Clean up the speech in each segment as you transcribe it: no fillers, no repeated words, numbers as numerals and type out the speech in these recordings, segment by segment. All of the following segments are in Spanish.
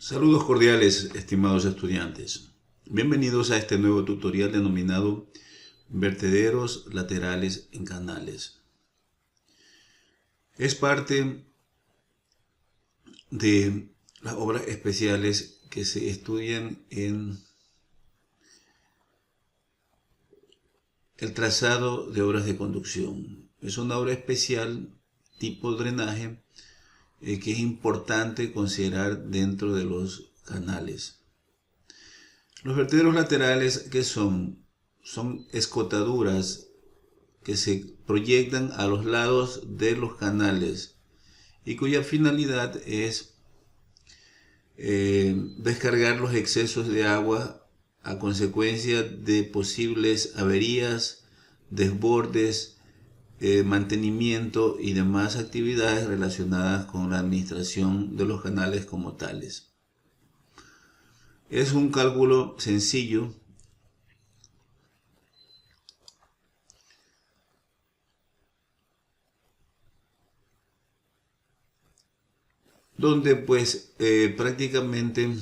Saludos cordiales, estimados estudiantes. Bienvenidos a este nuevo tutorial denominado Vertederos laterales en canales. Es parte de las obras especiales que se estudian en el trazado de obras de conducción. Es una obra especial tipo drenaje que es importante considerar dentro de los canales. Los vertederos laterales, ¿qué son? Son escotaduras que se proyectan a los lados de los canales y cuya finalidad es descargar los excesos de agua a consecuencia de posibles averías, desbordes, mantenimiento y demás actividades relacionadas con la administración de los canales como tales. Es un cálculo sencillo donde prácticamente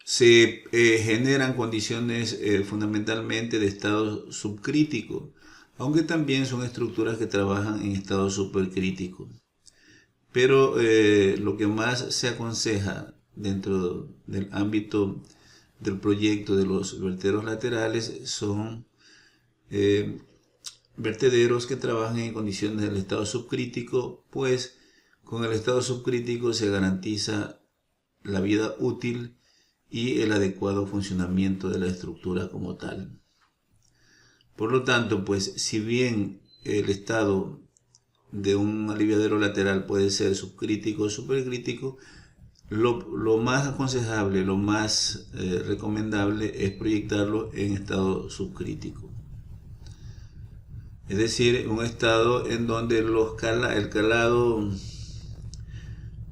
se generan condiciones fundamentalmente de estado subcrítico, aunque también son estructuras que trabajan en estado supercrítico. Pero lo que más se aconseja dentro del ámbito del proyecto de los vertederos laterales son vertederos que trabajan en condiciones del estado subcrítico, pues con el estado subcrítico se garantiza la vida útil y el adecuado funcionamiento de la estructura como tal. Por lo tanto, si bien el estado de un aliviadero lateral puede ser subcrítico o supercrítico, lo más aconsejable, lo más recomendable es proyectarlo en estado subcrítico. Es decir, un estado en donde el calado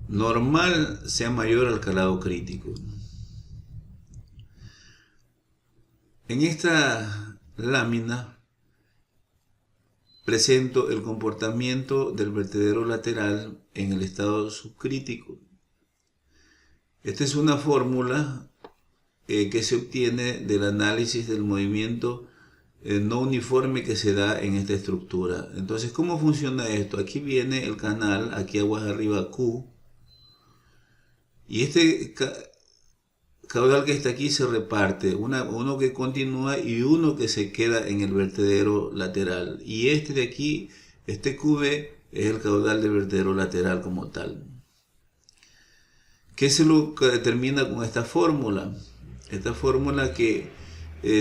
normal sea mayor al calado crítico. En esta lámina presento el comportamiento del vertedero lateral en el estado subcrítico. Esta es una fórmula que se obtiene del análisis del movimiento no uniforme que se da en esta estructura. Entonces, ¿cómo funciona esto? Aquí viene el canal, aquí aguas arriba Q, y este caudal que está aquí se reparte, uno que continúa y uno que se queda en el vertedero lateral. Y este de aquí, este QB, es el caudal del vertedero lateral como tal. ¿Qué se lo determina con esta fórmula? Esta fórmula que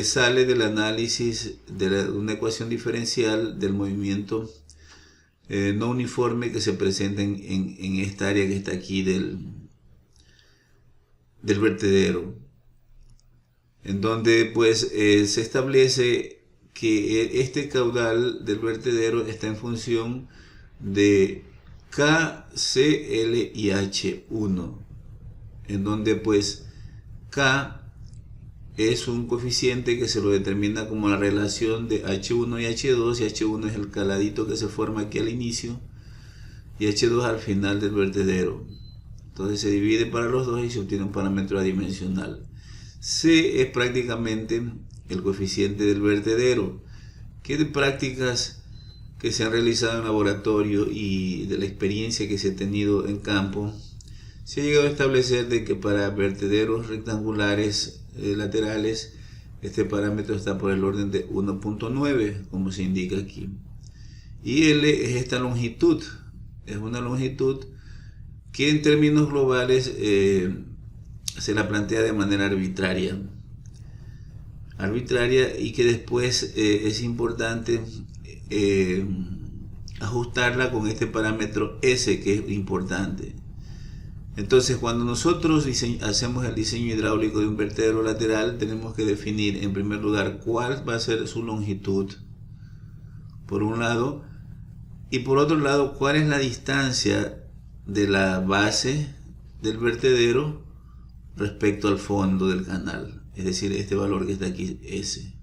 sale del análisis de una ecuación diferencial del movimiento no uniforme que se presenta en esta área que está aquí del vertedero, en donde se establece que este caudal del vertedero está en función de K, C, L y H1, en donde K es un coeficiente que se lo determina como la relación de H1 y H2, y H1 es el caladito que se forma aquí al inicio y H2 al final del vertedero. Entonces se divide para los dos y se obtiene un parámetro adimensional. C es prácticamente el coeficiente del vertedero, que de prácticas que se han realizado en laboratorio y de la experiencia que se ha tenido en campo, se ha llegado a establecer de que para vertederos rectangulares laterales este parámetro está por el orden de 1.9, como se indica aquí. Y L es esta longitud, es una longitud que en términos globales se la plantea de manera arbitraria y que después es importante ajustarla con este parámetro S, que es importante. Entonces, cuando nosotros hacemos el diseño hidráulico de un vertedero lateral, tenemos que definir en primer lugar cuál va a ser su longitud, por un lado, y por otro lado, cuál es la distancia de la base del vertedero respecto al fondo del canal, es decir, este valor que está aquí, S.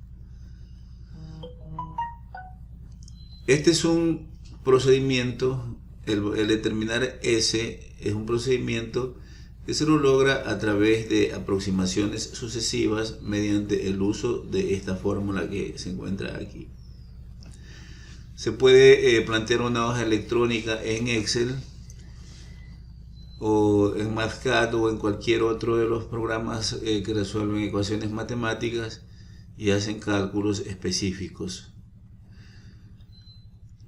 Este es un procedimiento el determinar S es un procedimiento que se lo logra a través de aproximaciones sucesivas mediante el uso de esta fórmula que se encuentra aquí. Se puede plantear una hoja electrónica en Excel o en MathCAD o en cualquier otro de los programas que resuelven ecuaciones matemáticas y hacen cálculos específicos.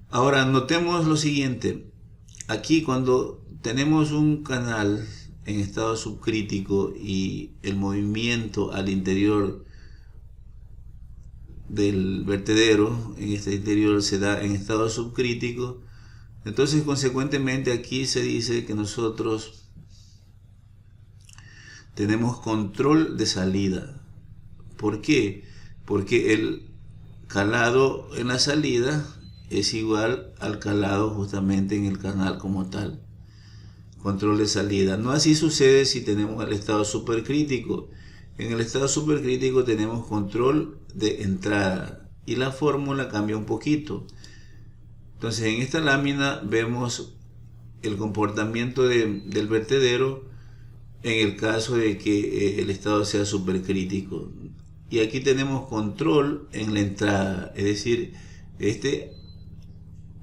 Ahora notemos lo siguiente. Aquí cuando tenemos un canal en estado subcrítico y el movimiento al interior del vertedero, en este interior se da en estado subcrítico, entonces consecuentemente aquí se dice que nosotros tenemos control de salida. ¿Por qué? Porque el calado en la salida es igual al calado justamente en el canal como tal. Control de salida. No así sucede si tenemos el estado supercrítico. En el estado supercrítico tenemos control de entrada y la fórmula cambia un poquito. Entonces en esta lámina vemos el comportamiento del vertedero en el caso de que el estado sea supercrítico. Y aquí tenemos control en la entrada, es decir, este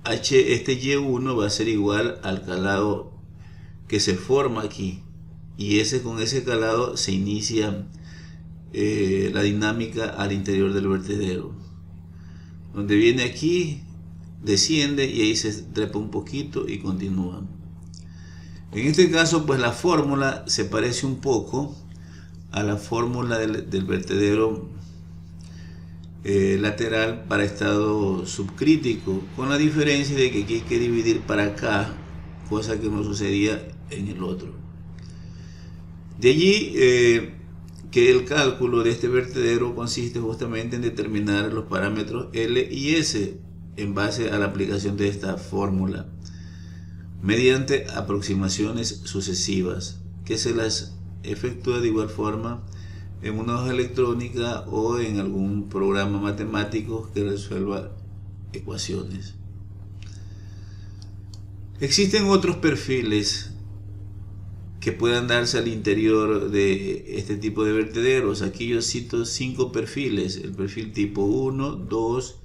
Y1 va a ser igual al calado que se forma aquí, y con ese calado se inicia la dinámica al interior del vertedero. Donde viene aquí, desciende y ahí se trepa un poquito y continúa. En este caso, pues la fórmula se parece un poco a la fórmula del vertedero lateral para estado subcrítico, con la diferencia de que aquí hay que dividir para acá, cosa que no sucedía en el otro. De allí que el cálculo de este vertedero consiste justamente en determinar los parámetros L y S en base a la aplicación de esta fórmula mediante aproximaciones sucesivas que se las efectúa de igual forma en una hoja electrónica o en algún programa matemático que resuelva ecuaciones. Existen otros perfiles que puedan darse al interior de este tipo de vertederos. Aquí yo cito 5 perfiles: el perfil tipo 1, 2,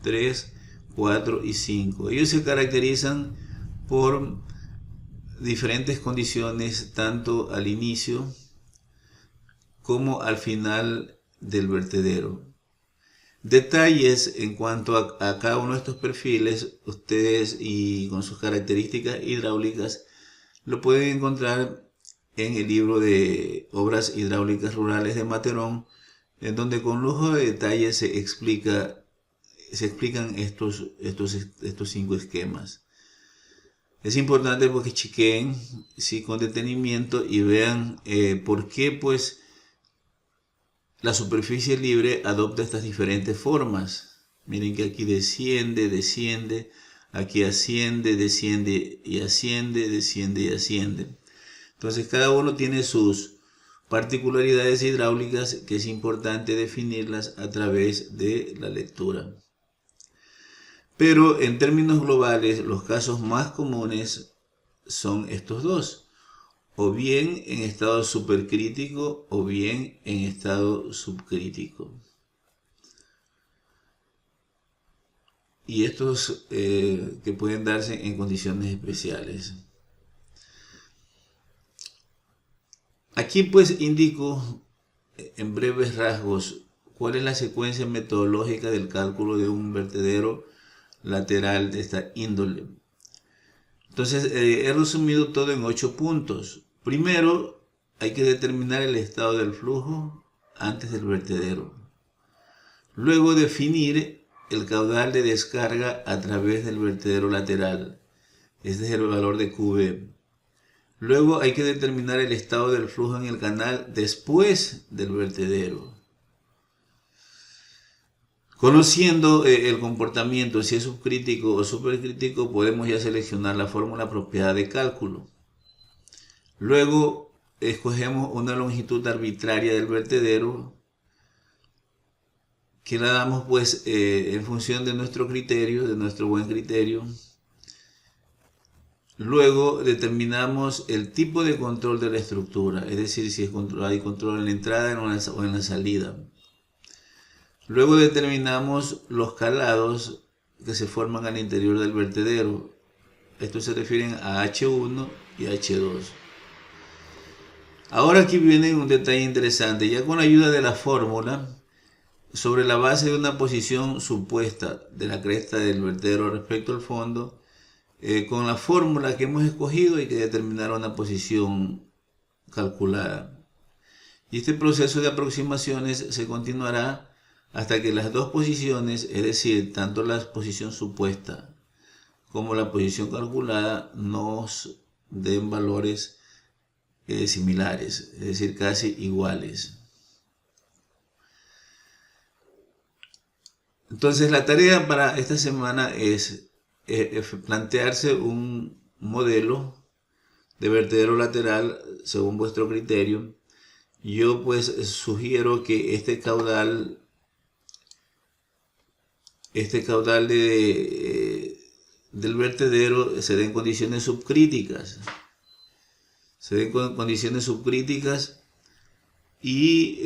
3, 4 y 5. Ellos se caracterizan por diferentes condiciones tanto al inicio como al final del vertedero. Detalles en cuanto a cada uno de estos perfiles, ustedes y con sus características hidráulicas, lo pueden encontrar en el libro de Obras Hidráulicas Rurales de Materón, en donde con lujo de detalles se explican estos 5 esquemas. Es importante porque chequen con detenimiento y vean por qué pues la superficie libre adopta estas diferentes formas. Miren que aquí desciende, aquí asciende, desciende y asciende, desciende y asciende. Entonces cada uno tiene sus particularidades hidráulicas que es importante definirlas a través de la lectura. Pero en términos globales, los casos más comunes son estos dos: o bien en estado supercrítico o bien en estado subcrítico. Y estos que pueden darse en condiciones especiales. Aquí pues indico en breves rasgos cuál es la secuencia metodológica del cálculo de un vertedero lateral de esta índole. Entonces he resumido todo en 8 puntos. Primero, hay que determinar el estado del flujo antes del vertedero. Luego, definir el caudal de descarga a través del vertedero lateral. Este es el valor de QB. Luego hay que determinar el estado del flujo en el canal después del vertedero. Conociendo el comportamiento, si es subcrítico o supercrítico, podemos ya seleccionar la fórmula apropiada de cálculo. Luego escogemos una longitud arbitraria del vertedero que la damos pues en función de nuestro criterio, de nuestro buen criterio. Luego determinamos el tipo de control de la estructura, es decir, si hay control en la entrada o en la salida. Luego determinamos los calados que se forman al interior del vertedero. Estos se refieren a H1 y H2. Ahora aquí viene un detalle interesante. Ya con la ayuda de la fórmula, sobre la base de una posición supuesta de la cresta del vertedero respecto al fondo, con la fórmula que hemos escogido hay que determinar una posición calculada. Y este proceso de aproximaciones se continuará hasta que las dos posiciones, es decir, tanto la posición supuesta como la posición calculada, nos den valores similares, es decir, casi iguales. Entonces la tarea para esta semana es plantearse un modelo de vertedero lateral según vuestro criterio. Yo pues sugiero que este caudal del vertedero se den condiciones subcríticas. Se den condiciones subcríticas y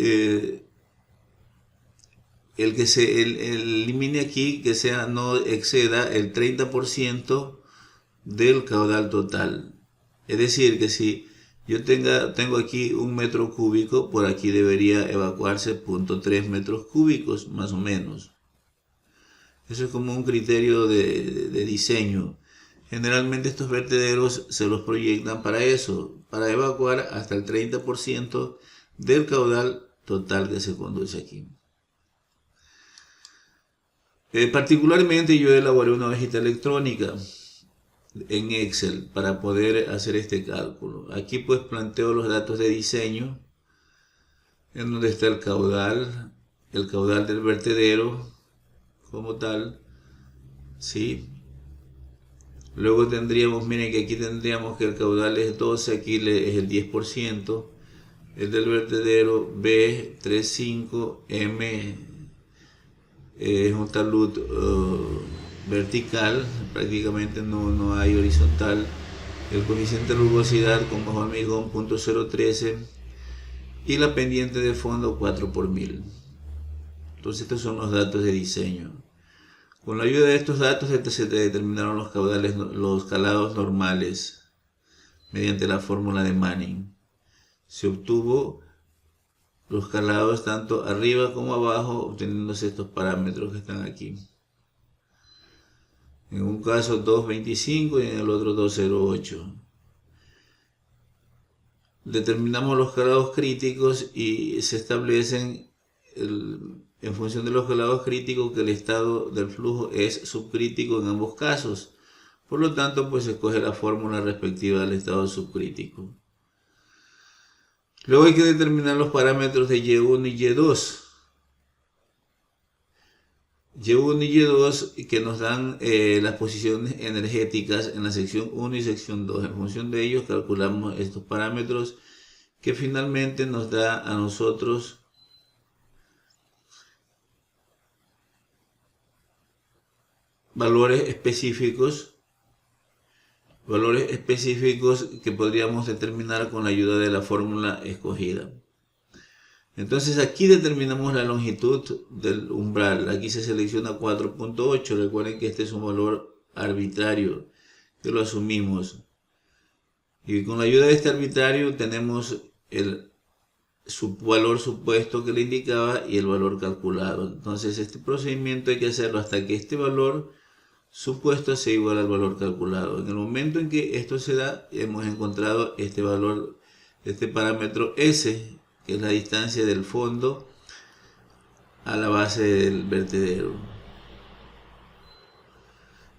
el que se elimine aquí que no exceda el 30% del caudal total. Es decir, que si yo tengo aquí 1 metro cúbico, por aquí debería evacuarse 0.3 metros cúbicos, más o menos. Eso es como un criterio de diseño. Generalmente estos vertederos se los proyectan para eso, para evacuar hasta el 30% del caudal total que se conduce aquí. Particularmente yo elaboré una hojita electrónica en Excel para poder hacer este cálculo. Aquí pues planteo los datos de diseño, en donde está el caudal del vertedero como tal, ¿sí? Luego tendríamos, miren que aquí tendríamos que el caudal es 12, aquí es el 10%, el del vertedero B35, M es un talud vertical, prácticamente no hay horizontal. El coeficiente de rugosidad con bajo hormigón 0.013 y la pendiente de fondo 4 por 1000. Entonces estos son los datos de diseño. Con la ayuda de estos datos se determinaron los calados normales mediante la fórmula de Manning. Se obtuvo los calados tanto arriba como abajo, obteniéndose estos parámetros que están aquí. En un caso 2.25 y en el otro 2.08. Determinamos los calados críticos y se establecen en función de los calados críticos que el estado del flujo es subcrítico en ambos casos. Por lo tanto, pues se escoge la fórmula respectiva del estado subcrítico. Luego hay que determinar los parámetros de Y1 y Y2. Y1 y Y2 que nos dan las posiciones energéticas en la sección 1 y sección 2. En función de ellos calculamos estos parámetros que finalmente nos da a nosotros valores específicos que podríamos determinar con la ayuda de la fórmula escogida. Entonces aquí determinamos la longitud del umbral. Aquí se selecciona 4.8. Recuerden que este es un valor arbitrario, que lo asumimos. Y con la ayuda de este arbitrario tenemos su valor supuesto que le indicaba y el valor calculado. Entonces este procedimiento hay que hacerlo hasta que este valor supuesto sea igual al valor calculado. En el momento en que esto se da, hemos encontrado este valor, este parámetro S, que es la distancia del fondo a la base del vertedero.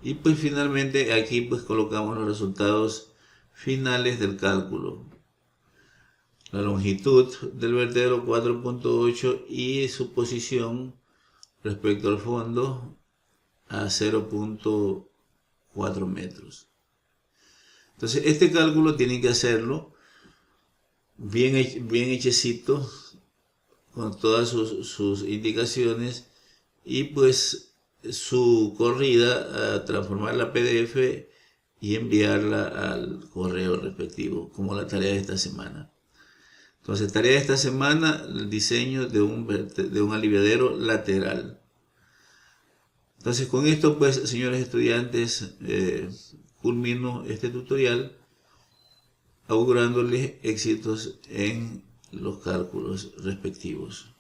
Y pues finalmente aquí pues colocamos los resultados finales del cálculo. La longitud del vertedero 4.8 y su posición respecto al fondo a 0.4 metros. Entonces este cálculo tienen que hacerlo bien hechecito, con todas sus indicaciones, y pues su corrida a transformar la PDF y enviarla al correo respectivo, como la tarea de esta semana. Entonces, tarea de esta semana, el diseño de un aliviadero lateral. Entonces, con esto, pues, señores estudiantes, culmino este tutorial augurándoles éxitos en los cálculos respectivos.